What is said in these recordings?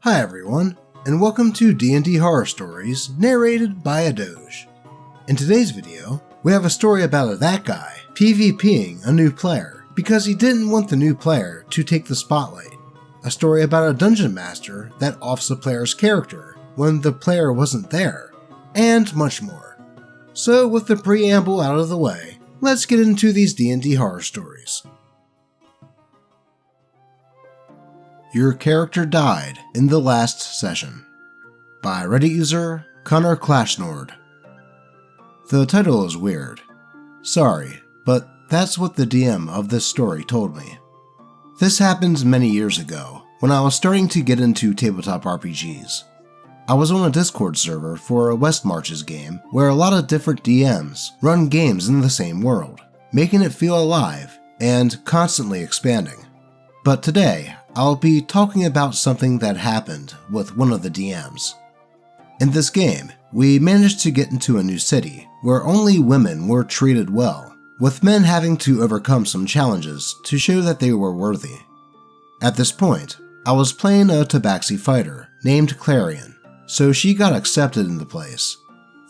Hi everyone, and welcome to D&D Horror Stories, narrated by a Doge. In today's video, we have a story about that guy PvPing a new player because he didn't want the new player to take the spotlight. A story about a dungeon master that offs the player's character when the player wasn't there, and much more. So with the preamble out of the way, let's get into these D&D horror stories. Your Character Died in the Last Session by Reddit user Connor Clashnord. The title is weird. Sorry, but that's what the DM of this story told me. This happened many years ago, when I was starting to get into tabletop RPGs. I was on a Discord server for a West Marches game where a lot of different DMs run games in the same world, making it feel alive and constantly expanding. But today, I'll be talking about something that happened with one of the DMs. In this game, we managed to get into a new city where only women were treated well, with men having to overcome some challenges to show that they were worthy. At this point, I was playing a Tabaxi fighter named Clarion, so she got accepted in the place,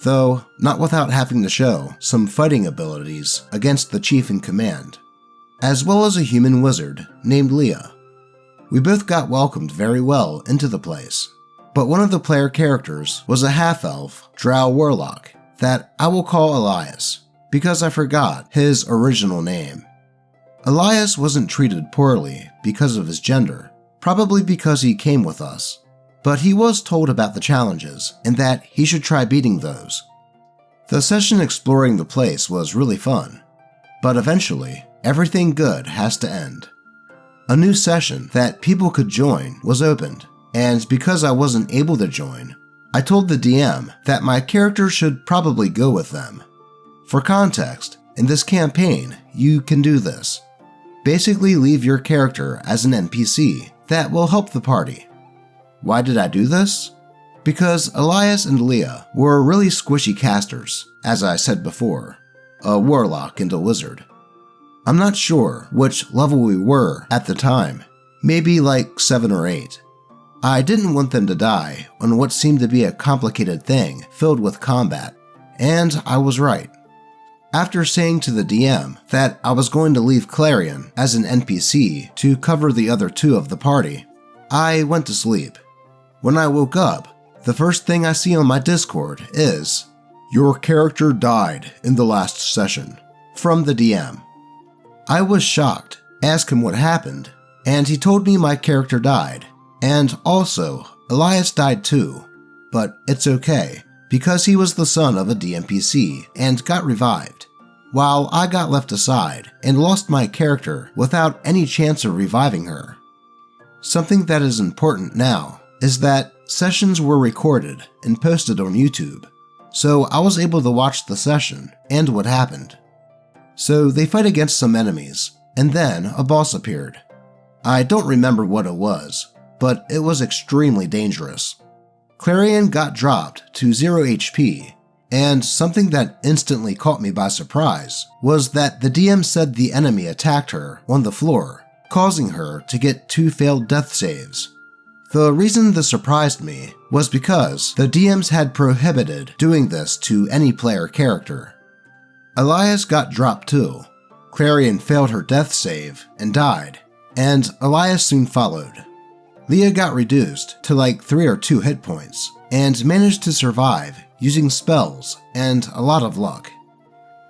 though not without having to show some fighting abilities against the chief in command, as well as a human wizard named Leah. We both got welcomed very well into the place, but one of the player characters was a half-elf drow warlock that I will call Elias, because I forgot his original name. Elias wasn't treated poorly because of his gender, probably because he came with us, but he was told about the challenges and that he should try beating those. The session exploring the place was really fun, but eventually, everything good has to end. A new session that people could join was opened, and because I wasn't able to join, I told the DM that my character should probably go with them. For context, in this campaign, you can do this. Basically leave your character as an NPC that will help the party. Why did I do this? Because Elias and Leah were really squishy casters, as I said before, a warlock and a wizard. I'm not sure which level we were at the time, maybe like 7 or 8. I didn't want them to die on what seemed to be a complicated thing filled with combat, and I was right. After saying to the DM that I was going to leave Clarion as an NPC to cover the other two of the party, I went to sleep. When I woke up, the first thing I see on my Discord is, "Your character died in the last session," from the DM. I was shocked, asked him what happened, and he told me my character died, and also Elias died too, but it's okay, because he was the son of a DMPC and got revived, while I got left aside and lost my character without any chance of reviving her. Something that is important now is that sessions were recorded and posted on YouTube, so I was able to watch the session and what happened. So they fight against some enemies, and then a boss appeared. I don't remember what it was, but it was extremely dangerous. Clarion got dropped to 0 HP, and something that instantly caught me by surprise was that the DM said the enemy attacked her on the floor, causing her to get 2 failed death saves. The reason this surprised me was because the DMs had prohibited doing this to any player character. Elias got dropped too. Clarion failed her death save and died, and Elias soon followed. Leah got reduced to like 3 or 2 hit points and managed to survive using spells and a lot of luck.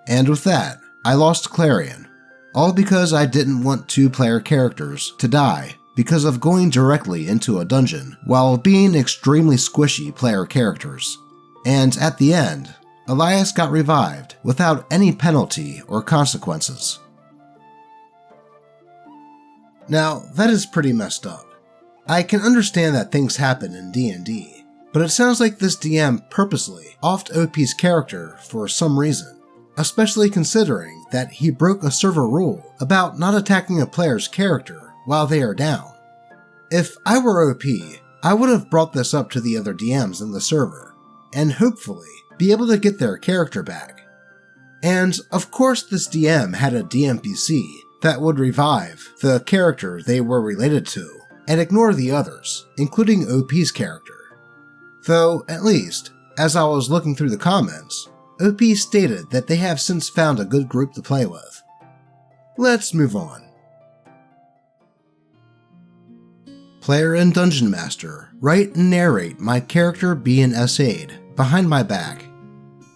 And with that, I lost Clarion, all because I didn't want 2 player characters to die because of going directly into a dungeon while being extremely squishy player characters. And at the end, Elias got revived without any penalty or consequences. Now, that is pretty messed up. I can understand that things happen in D&D, but it sounds like this DM purposely offed OP's character for some reason, especially considering that he broke a server rule about not attacking a player's character while they are down. If I were OP, I would have brought this up to the other DMs in the server, and hopefully be able to get their character back. And of course this DM had a DMPC that would revive the character they were related to, and ignore the others, including OP's character. Though, at least, as I was looking through the comments, OP stated that they have since found a good group to play with. Let's move on. Player and Dungeon Master write and narrate my character being SA'd behind my back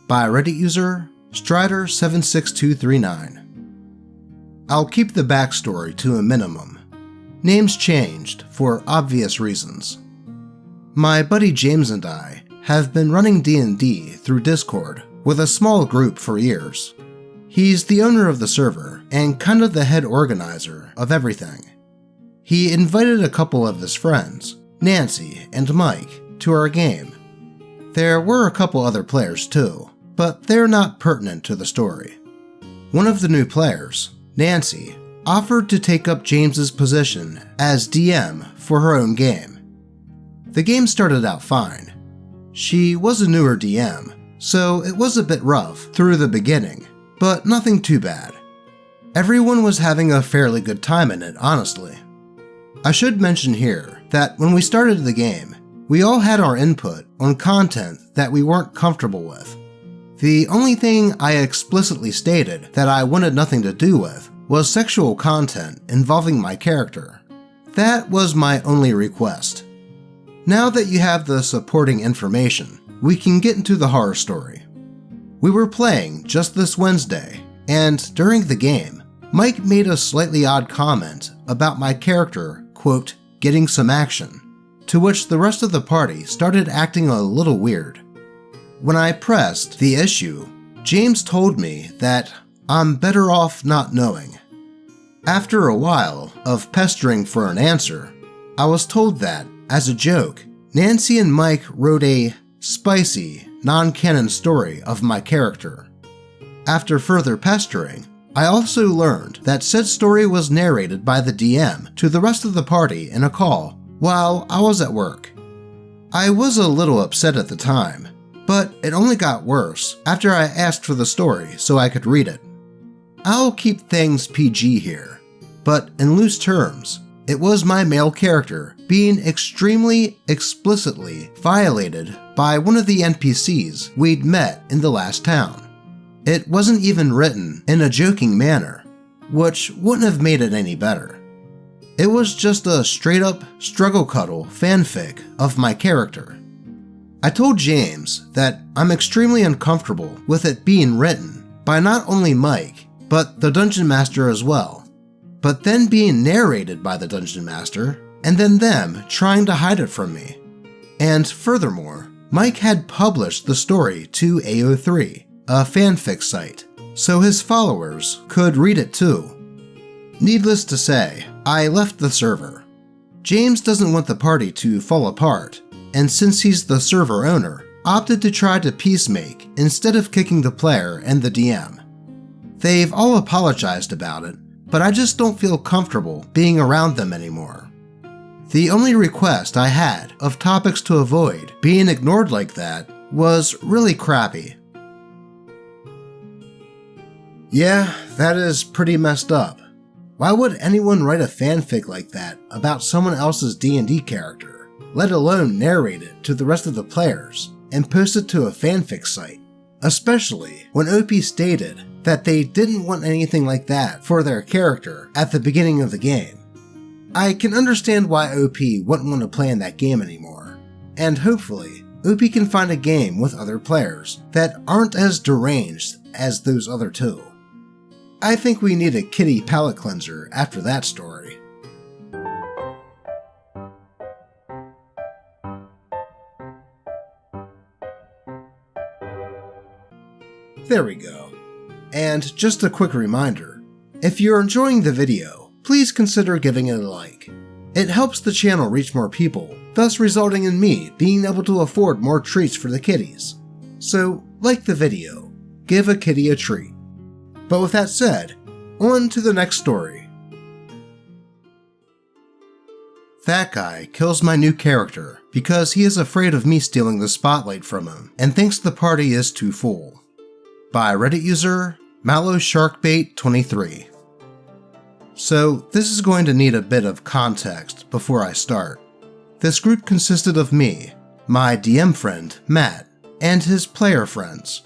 by Reddit user Strider76239. I'll keep the backstory to a minimum. Names changed for obvious reasons. My buddy James and I have been running D&D through Discord with a small group for years. He's the owner of the server and kind of the head organizer of everything. He invited a couple of his friends, Nancy and Mike, to our game. There were a couple other players too, but they're not pertinent to the story. One of the new players, Nancy, offered to take up James's position as DM for her own game. The game started out fine. She was a newer DM, so it was a bit rough through the beginning, but nothing too bad. Everyone was having a fairly good time in it, honestly. I should mention here that when we started the game, we all had our input on content that we weren't comfortable with. The only thing I explicitly stated that I wanted nothing to do with was sexual content involving my character. That was my only request. Now that you have the supporting information, we can get into the horror story. We were playing just this Wednesday, and during the game, Mike made a slightly odd comment about my character, quote, getting some action, to which the rest of the party started acting a little weird. When I pressed the issue, James told me that I'm better off not knowing. After a while of pestering for an answer, I was told that, as a joke, Nancy and Mike wrote a spicy, non-canon story of my character. After further pestering, I also learned that said story was narrated by the DM to the rest of the party in a call while I was at work. I was a little upset at the time, but it only got worse after I asked for the story so I could read it. I'll keep things PG here, but in loose terms, it was my male character being extremely explicitly violated by one of the NPCs we'd met in the last town. It wasn't even written in a joking manner, which wouldn't have made it any better. It was just a straight-up struggle cuddle fanfic of my character. I told James that I'm extremely uncomfortable with it being written by not only Mike, but the Dungeon Master as well, but then being narrated by the Dungeon Master, and then them trying to hide it from me. And furthermore, Mike had published the story to AO3, a fanfic site, so his followers could read it too. Needless to say, I left the server. James doesn't want the party to fall apart, and since he's the server owner, opted to try to peacemake instead of kicking the player and the DM. They've all apologized about it, but I just don't feel comfortable being around them anymore. The only request I had of topics to avoid being ignored like that was really crappy. Yeah, that is pretty messed up. Why would anyone write a fanfic like that about someone else's D&D character, let alone narrate it to the rest of the players and post it to a fanfic site? Especially when OP stated that they didn't want anything like that for their character at the beginning of the game. I can understand why OP wouldn't want to play in that game anymore, and hopefully OP can find a game with other players that aren't as deranged as those other two. I think we need a kitty palate cleanser after that story. There we go. And just a quick reminder, if you're enjoying the video, please consider giving it a like. It helps the channel reach more people, thus resulting in me being able to afford more treats for the kitties. So, like the video, give a kitty a treat. But with that said, on to the next story. That guy kills my new character because he is afraid of me stealing the spotlight from him and thinks the party is too full. By Reddit user MallowSharkbait23. So this is going to need a bit of context before I start. This group consisted of me, my DM friend, Matt, and his player friends.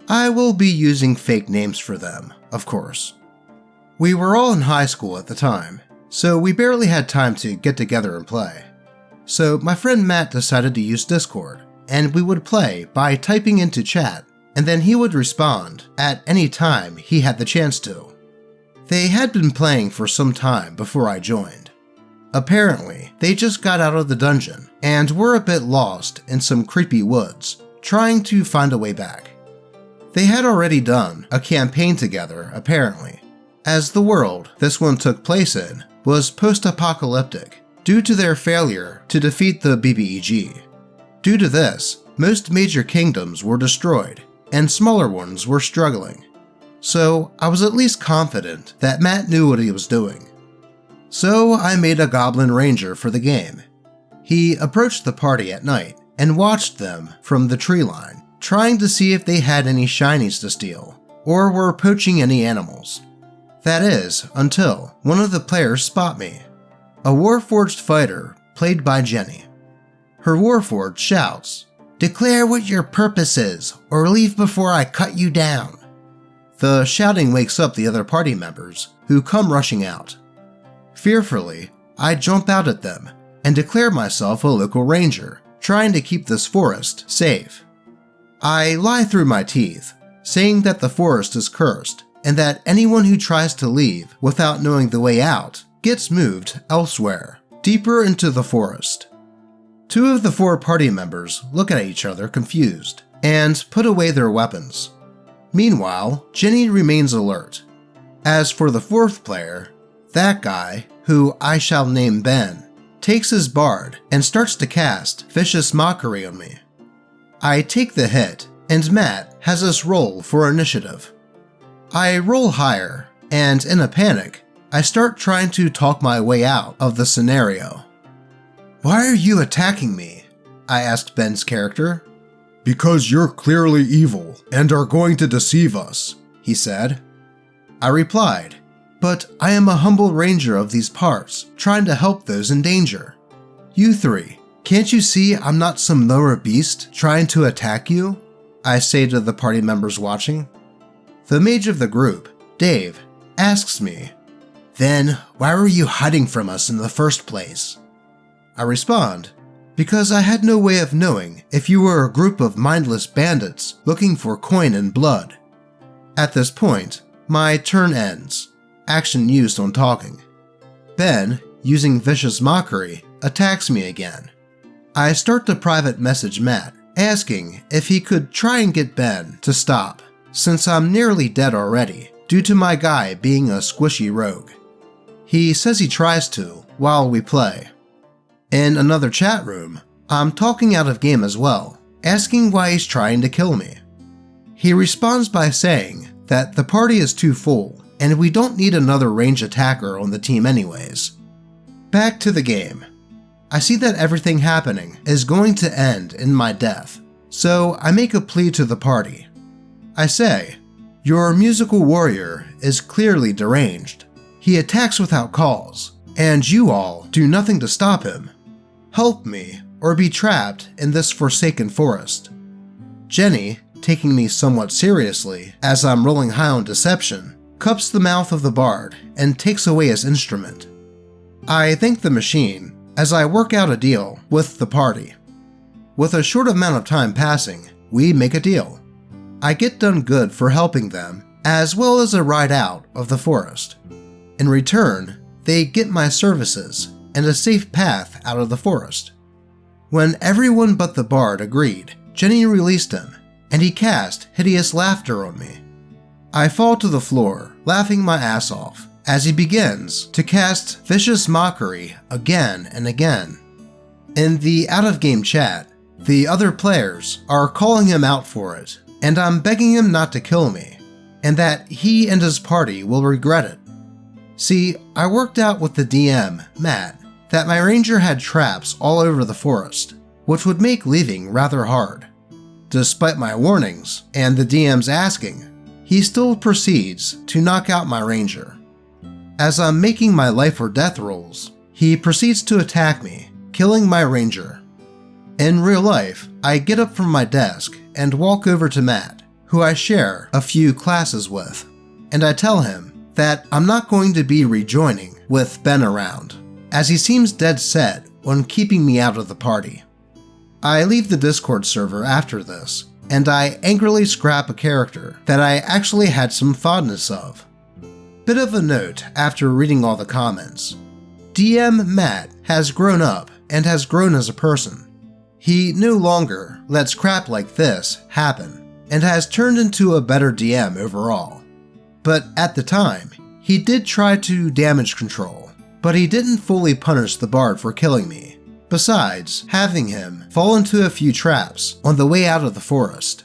I will be using fake names for them, of course. We were all in high school at the time, so we barely had time to get together and play. So my friend Matt decided to use Discord, and we would play by typing into chat, and then he would respond at any time he had the chance to. They had been playing for some time before I joined. Apparently, they just got out of the dungeon and were a bit lost in some creepy woods, trying to find a way back. They had already done a campaign together, apparently, as the world this one took place in was post-apocalyptic due to their failure to defeat the BBEG. Due to this, most major kingdoms were destroyed, and smaller ones were struggling. So I was at least confident that Matt knew what he was doing. So I made a Goblin Ranger for the game. He approached the party at night and watched them from the tree line, trying to see if they had any shinies to steal, or were poaching any animals. That is, until one of the players spot me. A Warforged fighter, played by Jenny. Her Warforged shouts, "Declare what your purpose is, or leave before I cut you down." The shouting wakes up the other party members, who come rushing out. Fearfully, I jump out at them and declare myself a local ranger, trying to keep this forest safe. I lie through my teeth, saying that the forest is cursed and that anyone who tries to leave without knowing the way out gets moved elsewhere, deeper into the forest. 2 of the 4 party members look at each other confused and put away their weapons. Meanwhile, Jenny remains alert. As for the 4th player, that guy, who I shall name Ben, takes his bard and starts to cast Vicious Mockery on me. I take the hit, and Matt has us roll for initiative. I roll higher, and in a panic, I start trying to talk my way out of the scenario. "Why are you attacking me?" I asked Ben's character. "Because you're clearly evil and are going to deceive us," he said. I replied, "But I am a humble ranger of these parts, trying to help those in danger. You 3, can't you see I'm not some lower beast trying to attack you?" I say to the party members watching. The mage of the group, Dave, asks me, "Then why were you hiding from us in the first place?" I respond, "Because I had no way of knowing if you were a group of mindless bandits looking for coin and blood." At this point, my turn ends, action used on talking. Ben, using Vicious Mockery, attacks me again. I start to private message Matt, asking if he could try and get Ben to stop, since I'm nearly dead already, due to my guy being a squishy rogue. He says he tries to while we play. In another chat room, I'm talking out of game as well, asking why he's trying to kill me. He responds by saying that the party is too full, and we don't need another range attacker on the team anyways. Back to the game. I see that everything happening is going to end in my death, so I make a plea to the party. I say, "Your musical warrior is clearly deranged. He attacks without cause, and you all do nothing to stop him. Help me, or be trapped in this forsaken forest." Jenny, taking me somewhat seriously as I'm rolling high on deception, cups the mouth of the bard and takes away his instrument. I thank the machine as I work out a deal with the party. With a short amount of time passing, we make a deal. I get done good for helping them, as well as a ride out of the forest. In return, they get my services and a safe path out of the forest. When everyone but the bard agreed, Jenny released him, and he cast hideous laughter on me. I fall to the floor, laughing my ass off, as he begins to cast Vicious Mockery again and again. In the out-of-game chat, the other players are calling him out for it, and I'm begging him not to kill me, and that he and his party will regret it. See, I worked out with the DM, Matt, that my ranger had traps all over the forest, which would make leaving rather hard. Despite my warnings and the DM's asking, he still proceeds to knock out my ranger. As I'm making my life or death rolls, he proceeds to attack me, killing my ranger. In real life, I get up from my desk and walk over to Matt, who I share a few classes with, and I tell him that I'm not going to be rejoining with Ben around, as he seems dead set on keeping me out of the party. I leave the Discord server after this, and I angrily scrap a character that I actually had some fondness of. Bit of a note after reading all the comments. DM Matt has grown up and has grown as a person. He no longer lets crap like this happen, and has turned into a better DM overall. But at the time, he did try to damage control, but he didn't fully punish the bard for killing me, besides having him fall into a few traps on the way out of the forest.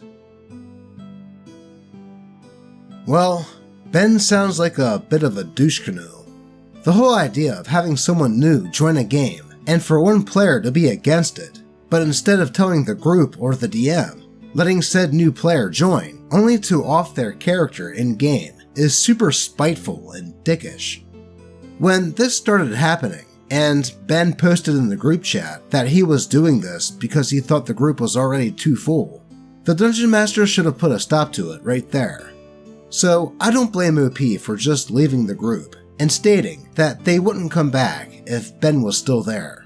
Well, Ben sounds like a bit of a douche canoe. The whole idea of having someone new join a game and for one player to be against it, but instead of telling the group or the DM, letting said new player join only to off their character in-game is super spiteful and dickish. When this started happening, and Ben posted in the group chat that he was doing this because he thought the group was already too full, the Dungeon Master should have put a stop to it right there. So I don't blame OP for just leaving the group and stating that they wouldn't come back if Ben was still there.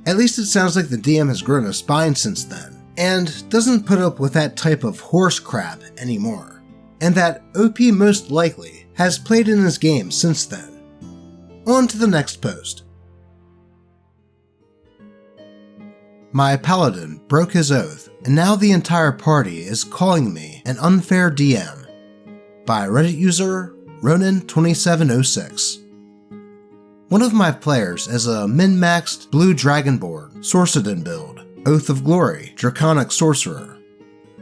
At least it sounds like the DM has grown a spine since then, and doesn't put up with that type of horse crap anymore, and that OP most likely has played in his game since then. On to the next post. My paladin broke his oath, and now the entire party is calling me an unfair DM. By Reddit user Ronin2706. One of my players is a min-maxed blue dragonborn Sorcerer build, Oath of Glory Draconic Sorcerer.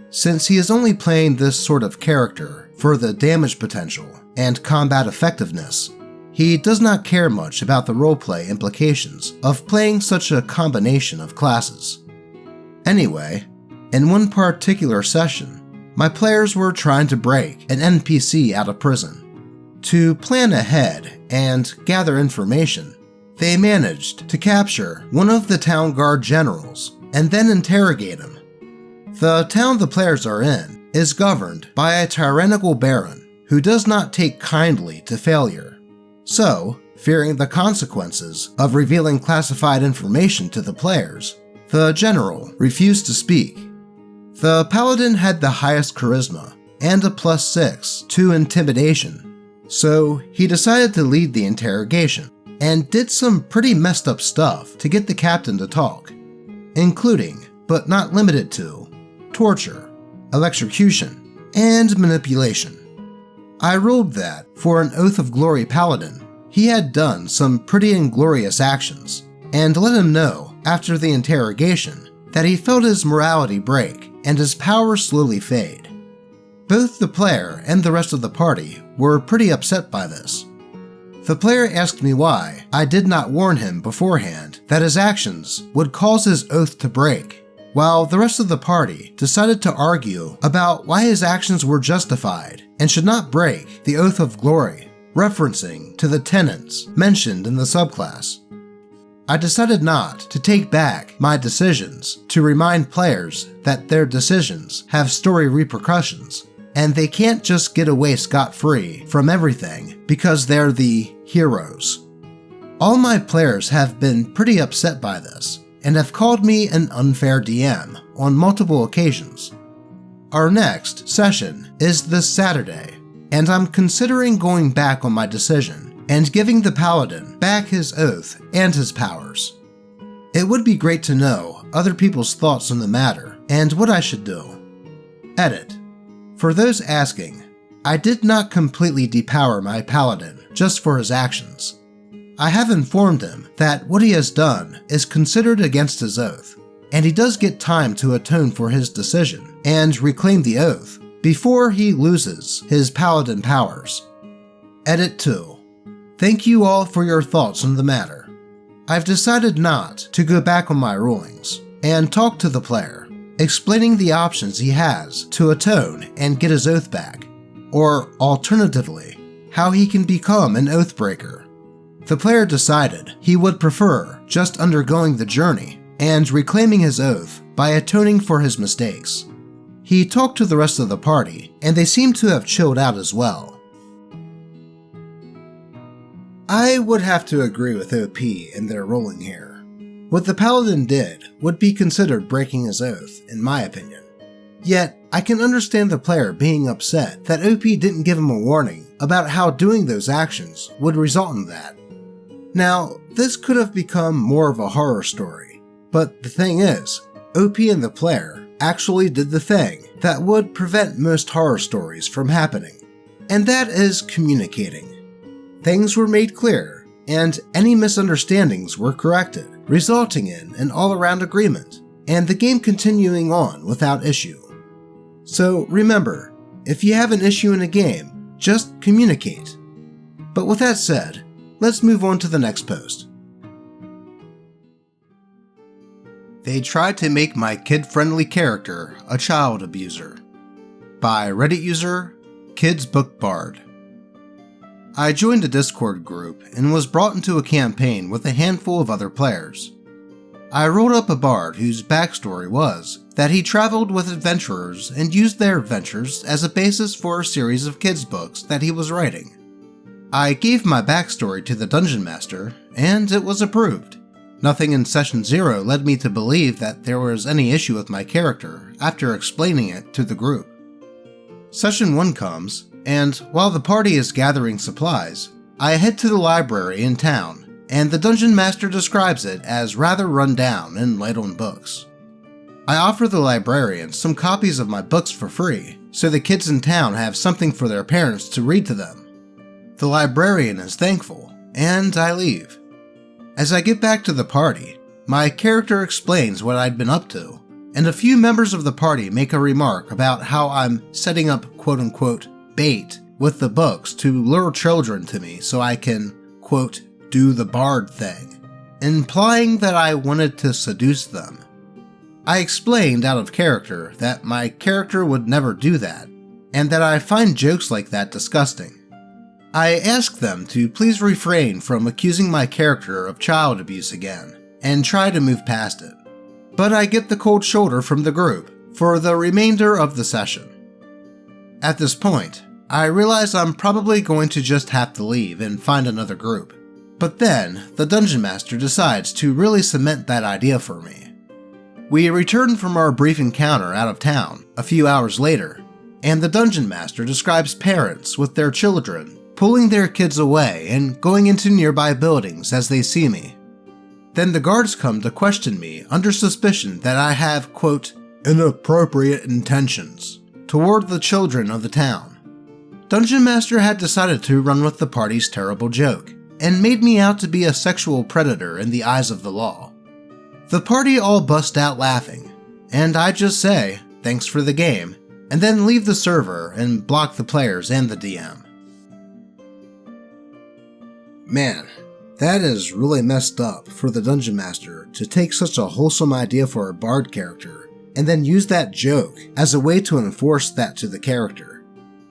Since he is only playing this sort of character for the damage potential and combat effectiveness, he does not care much about the roleplay implications of playing such a combination of classes. Anyway, in one particular session, my players were trying to break an NPC out of prison. To plan ahead and gather information, they managed to capture one of the town guard generals and then interrogate him. The town the players are in is governed by a tyrannical baron who does not take kindly to failure. So, fearing the consequences of revealing classified information to the players, the general refused to speak. The paladin had the highest charisma and a +6 to intimidation, so he decided to lead the interrogation and did some pretty messed up stuff to get the captain to talk, including, but not limited to, torture, electrocution, and manipulation. I ruled that, for an Oath of Glory paladin, he had done some pretty inglorious actions, and let him know after the interrogation that he felt his morality break and his power slowly fade. Both the player and the rest of the party were pretty upset by this. The player asked me why I did not warn him beforehand that his actions would cause his oath to break, while the rest of the party decided to argue about why his actions were justified and should not break the Oath of Glory, referencing to the tenets mentioned in the subclass. I decided not to take back my decisions to remind players that their decisions have story repercussions, and they can't just get away scot-free from everything because they're the heroes. All my players have been pretty upset by this, and have called me an unfair DM on multiple occasions. Our next session is this Saturday, and I'm considering going back on my decision and giving the paladin back his oath and his powers. It would be great to know other people's thoughts on the matter and what I should do. Edit. For those asking, I did not completely depower my paladin just for his actions. I have informed him that what he has done is considered against his oath, and he does get time to atone for his decision and reclaim the oath before he loses his paladin powers. Edit 2. Thank you all for your thoughts on the matter. I've decided not to go back on my rulings and talk to the player, explaining the options he has to atone and get his oath back, or alternatively, how he can become an Oathbreaker. The player decided he would prefer just undergoing the journey and reclaiming his oath by atoning for his mistakes. He talked to the rest of the party, and they seemed to have chilled out as well. I would have to agree with OP in their ruling here. What the Paladin did would be considered breaking his oath, in my opinion. Yet, I can understand the player being upset that OP didn't give him a warning about how doing those actions would result in that. Now, this could have become more of a horror story, but the thing is, OP and the player actually did the thing that would prevent most horror stories from happening, and that is communicating. Things were made clear, and any misunderstandings were corrected, resulting in an all-around agreement, and the game continuing on without issue. So remember, if you have an issue in a game, just communicate. But with that said, let's move on to the next post. They tried to make my kid-friendly character a child abuser. By Reddit user, Kids Book Bard. I joined a Discord group and was brought into a campaign with a handful of other players. I rolled up a bard whose backstory was that he traveled with adventurers and used their adventures as a basis for a series of kids' books that he was writing. I gave my backstory to the Dungeon Master, and it was approved. Nothing in Session 0 led me to believe that there was any issue with my character after explaining it to the group. Session 1 comes, and while the party is gathering supplies, I head to the library in town, and the Dungeon Master describes it as rather run down and light on books. I offer the librarian some copies of my books for free, so the kids in town have something for their parents to read to them. The librarian is thankful, and I leave. As I get back to the party, my character explains what I'd been up to, and a few members of the party make a remark about how I'm setting up quote-unquote bait with the books to lure children to me so I can, quote, do the bard thing, implying that I wanted to seduce them. I explained out of character that my character would never do that, and that I find jokes like that disgusting. I asked them to please refrain from accusing my character of child abuse again, and try to move past it. But I get the cold shoulder from the group for the remainder of the session. At this point, I realize I'm probably going to just have to leave and find another group. But then, the Dungeon Master decides to really cement that idea for me. We return from our brief encounter out of town a few hours later, and the Dungeon Master describes parents with their children pulling their kids away and going into nearby buildings as they see me. Then the guards come to question me under suspicion that I have, quote, inappropriate intentions toward the children of the town. Dungeon Master had decided to run with the party's terrible joke, and made me out to be a sexual predator in the eyes of the law. The party all bust out laughing, and I just say, thanks for the game, and then leave the server and block the players and the DM. Man, that is really messed up for the Dungeon Master to take such a wholesome idea for a bard character, and then use that joke as a way to enforce that to the character.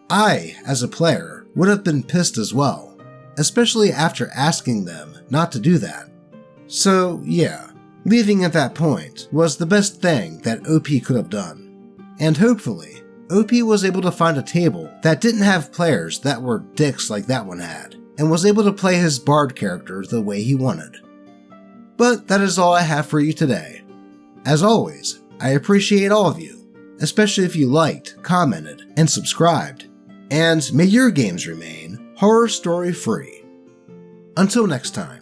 I, as a player, would have been pissed as well, especially after asking them not to do that. So yeah, leaving at that point was the best thing that OP could have done. And hopefully, OP was able to find a table that didn't have players that were dicks like that one had, and was able to play his bard character the way he wanted. But that is all I have for you today. As always, I appreciate all of you, especially if you liked, commented, and subscribed, and may your games remain horror story free. Until next time.